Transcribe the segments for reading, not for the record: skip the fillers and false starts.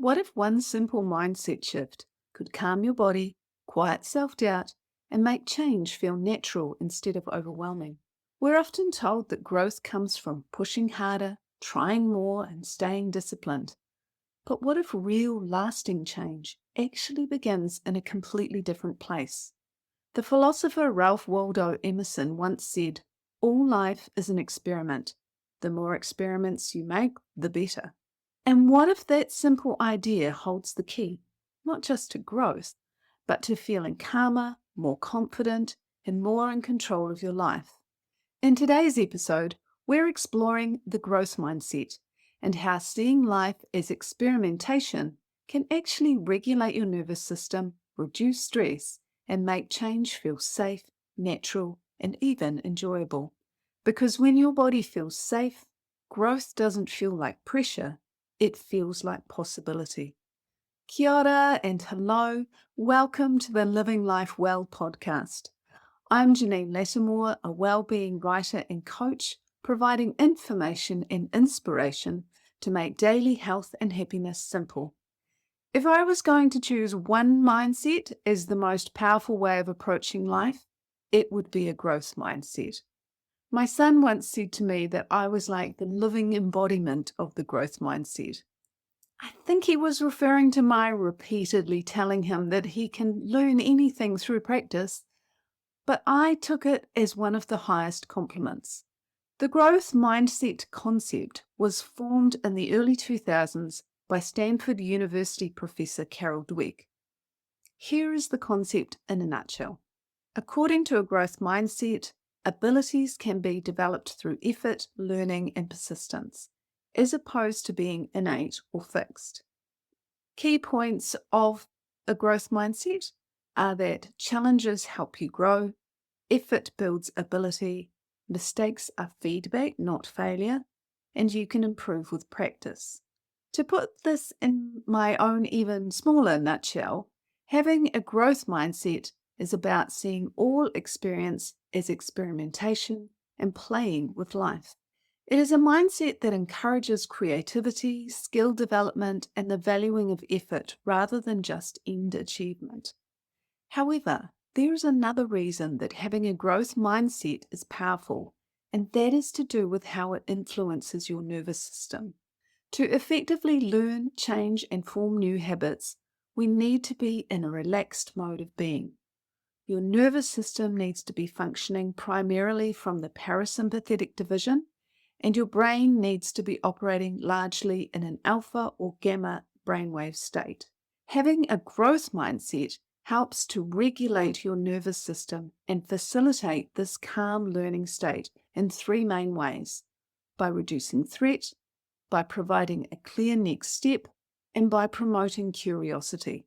What if one simple mindset shift could calm your body, quiet self doubt, and make change feel natural instead of overwhelming? We're often told that growth comes from pushing harder, trying more, and staying disciplined. But what if real, lasting change actually begins in a completely different place? The philosopher Ralph Waldo Emerson once said, "All life is an experiment. The more experiments you make, the better." And what if that simple idea holds the key, not just to growth, but to feeling calmer, more confident, and more in control of your life? In today's episode, we're exploring the growth mindset and how seeing life as experimentation can actually regulate your nervous system, reduce stress, and make change feel safe, natural, and even enjoyable. Because when your body feels safe, growth doesn't feel like pressure, it feels like possibility. Kia ora and hello. Welcome to the Living Life Well podcast. I'm Janine Lattimore, a well-being writer and coach, providing information and inspiration to make daily health and happiness simple. If I was going to choose one mindset as the most powerful way of approaching life, it would be a growth mindset. My son once said to me that I was like the living embodiment of the growth mindset. I think he was referring to my repeatedly telling him that he can learn anything through practice, but I took it as one of the highest compliments. The growth mindset concept was formed in the early 2000s by Stanford University professor Carol Dweck. Here is the concept in a nutshell. According to a growth mindset, abilities can be developed through effort, learning, and persistence, as opposed to being innate or fixed. Key points of a growth mindset are that challenges help you grow, effort builds ability, mistakes are feedback, not failure, and you can improve with practice. To put this in my own even smaller nutshell, having a growth mindset is about seeing all experience as experimentation and playing with life. It is a mindset that encourages creativity, skill development, and the valuing of effort rather than just end achievement. However, there is another reason that having a growth mindset is powerful, and that is to do with how it influences your nervous system. To effectively learn, change, and form new habits, we need to be in a relaxed mode of being. Your nervous system needs to be functioning primarily from the parasympathetic division, and your brain needs to be operating largely in an alpha or gamma brainwave state. Having a growth mindset helps to regulate your nervous system and facilitate this calm learning state in three main ways: by reducing threat, by providing a clear next step, and by promoting curiosity.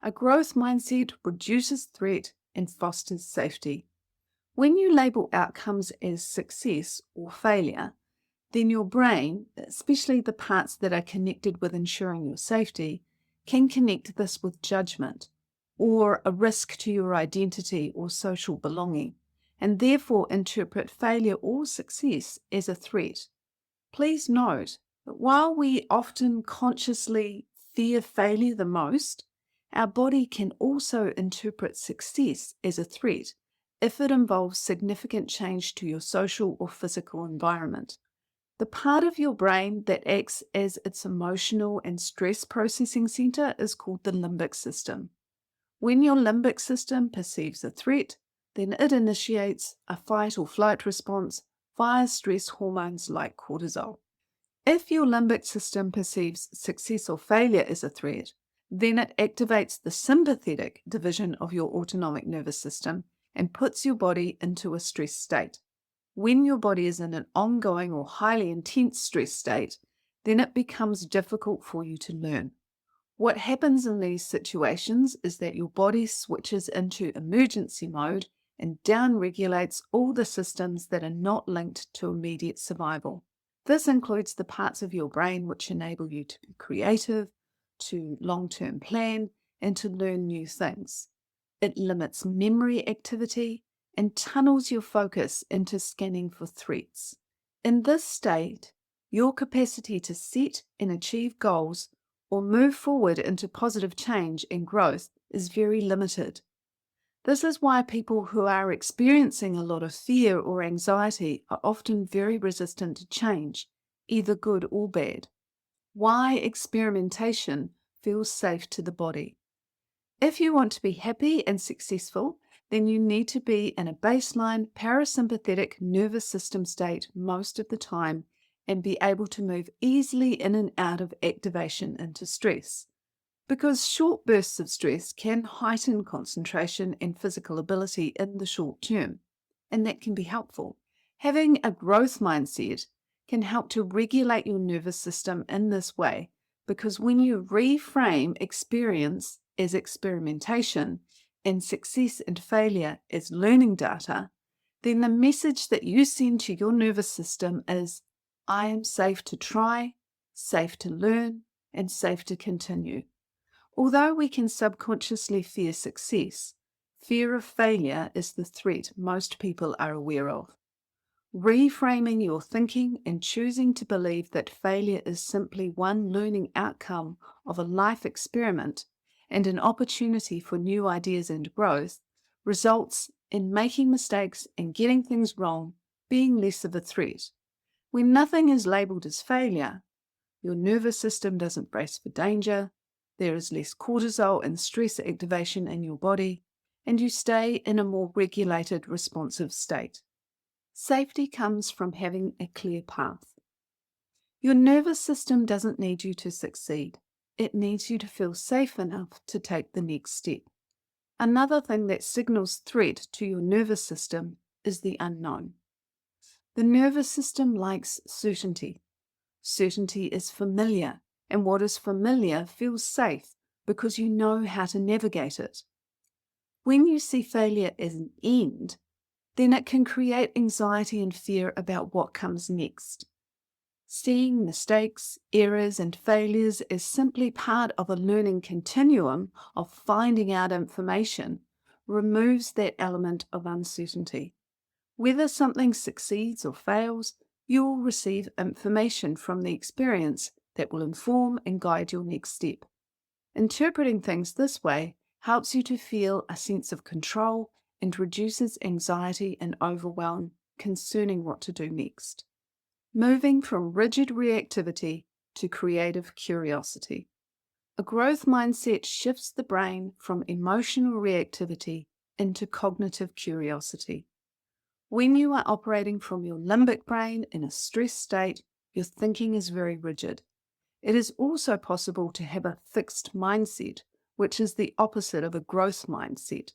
A growth mindset reduces threat and fosters safety. When you label outcomes as success or failure, then your brain, especially the parts that are connected with ensuring your safety, can connect this with judgment or a risk to your identity or social belonging, and therefore interpret failure or success as a threat. Please note that while we often consciously fear failure the most, our body can also interpret success as a threat if it involves significant change to your social or physical environment. The part of your brain that acts as its emotional and stress processing center is called the limbic system. When your limbic system perceives a threat, then it initiates a fight or flight response via stress hormones like cortisol. If your limbic system perceives success or failure as a threat, then it activates the sympathetic division of your autonomic nervous system and puts your body into a stress state. When your body is in an ongoing or highly intense stress state, then it becomes difficult for you to learn. What happens in these situations is that your body switches into emergency mode and downregulates all the systems that are not linked to immediate survival. This includes the parts of your brain which enable you to be creative, to long-term plan, and to learn new things. It limits memory activity and tunnels your focus into scanning for threats. In this state, your capacity to set and achieve goals or move forward into positive change and growth is very limited. This is why people who are experiencing a lot of fear or anxiety are often very resistant to change, either good or bad. Why experimentation feels safe to the body. If you want to be happy and successful, then you need to be in a baseline parasympathetic nervous system state most of the time and be able to move easily in and out of activation into stress. Because short bursts of stress can heighten concentration and physical ability in the short term, and that can be helpful. Having a growth mindset can help to regulate your nervous system in this way, because when you reframe experience as experimentation and success and failure as learning data, then the message that you send to your nervous system is, I am safe to try, safe to learn, and safe to continue. Although we can subconsciously fear success, fear of failure is the threat most people are aware of. Reframing your thinking and choosing to believe that failure is simply one learning outcome of a life experiment and an opportunity for new ideas and growth results in making mistakes and getting things wrong being less of a threat. When nothing is labeled as failure, your nervous system doesn't brace for danger, there is less cortisol and stress activation in your body, and you stay in a more regulated, responsive state. Safety comes from having a clear path. Your nervous system doesn't need you to succeed. It needs you to feel safe enough to take the next step. Another thing that signals threat to your nervous system is the unknown. The nervous system likes certainty. Certainty is familiar, and what is familiar feels safe because you know how to navigate it. When you see failure as an end, then it can create anxiety and fear about what comes next. Seeing mistakes, errors, and failures as simply part of a learning continuum of finding out information removes that element of uncertainty. Whether something succeeds or fails, you will receive information from the experience that will inform and guide your next step. Interpreting things this way helps you to feel a sense of control and reduces anxiety and overwhelm concerning what to do next. Moving from rigid reactivity to creative curiosity. A growth mindset shifts the brain from emotional reactivity into cognitive curiosity. When you are operating from your limbic brain in a stress state, your thinking is very rigid. It is also possible to have a fixed mindset, which is the opposite of a growth mindset.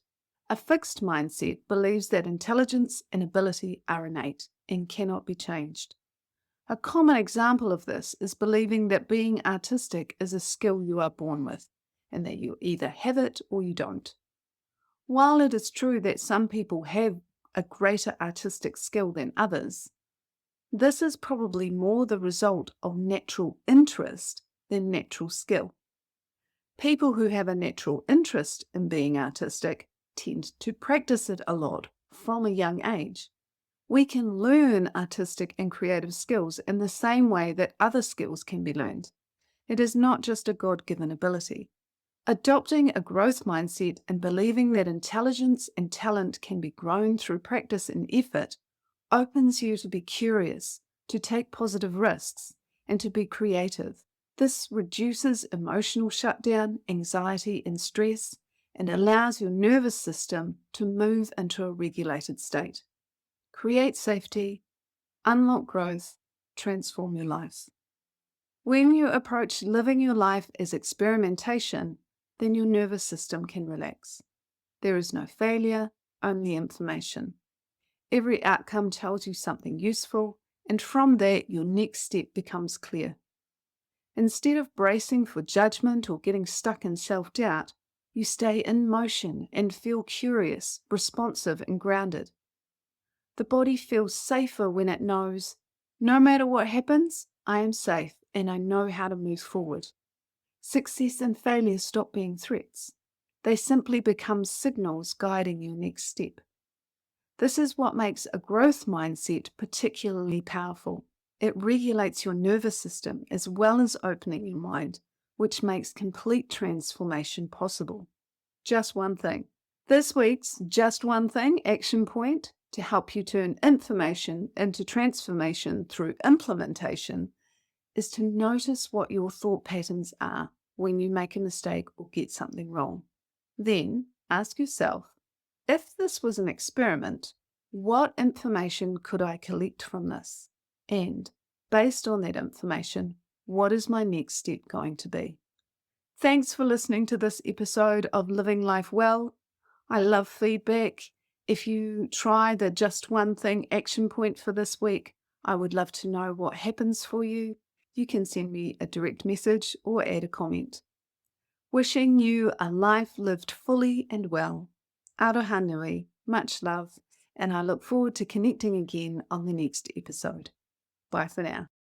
A fixed mindset believes that intelligence and ability are innate and cannot be changed. A common example of this is believing that being artistic is a skill you are born with, and that you either have it or you don't. While it is true that some people have a greater artistic skill than others, this is probably more the result of natural interest than natural skill. People who have a natural interest in being artistic tend to practice it a lot from a young age. We can learn artistic and creative skills in the same way that other skills can be learned. It is not just a God-given ability. Adopting a growth mindset and believing that intelligence and talent can be grown through practice and effort opens you to be curious, to take positive risks, and to be creative. This reduces emotional shutdown, anxiety, and stress, and allows your nervous system to move into a regulated state. Create safety, unlock growth, transform your life. When you approach living your life as experimentation, then your nervous system can relax. There is no failure, only information. Every outcome tells you something useful, and from that, your next step becomes clear. Instead of bracing for judgment or getting stuck in self-doubt, you stay in motion and feel curious, responsive, and grounded. The body feels safer when it knows, no matter what happens, I am safe and I know how to move forward. Success and failure stop being threats. They simply become signals guiding your next step. This is what makes a growth mindset particularly powerful. It regulates your nervous system as well as opening your mind, which makes complete transformation possible. Just one thing. This week's Just One Thing action point to help you turn information into transformation through implementation is to notice what your thought patterns are when you make a mistake or get something wrong. Then ask yourself, if this was an experiment, what information could I collect from this? And based on that information, what is my next step going to be? Thanks for listening to this episode of Living Life Well. I love feedback. If you try the Just One Thing action point for this week, I would love to know what happens for you. You can send me a direct message or add a comment. Wishing you a life lived fully and well. Aroha nui, much love, and I look forward to connecting again on the next episode. Bye for now.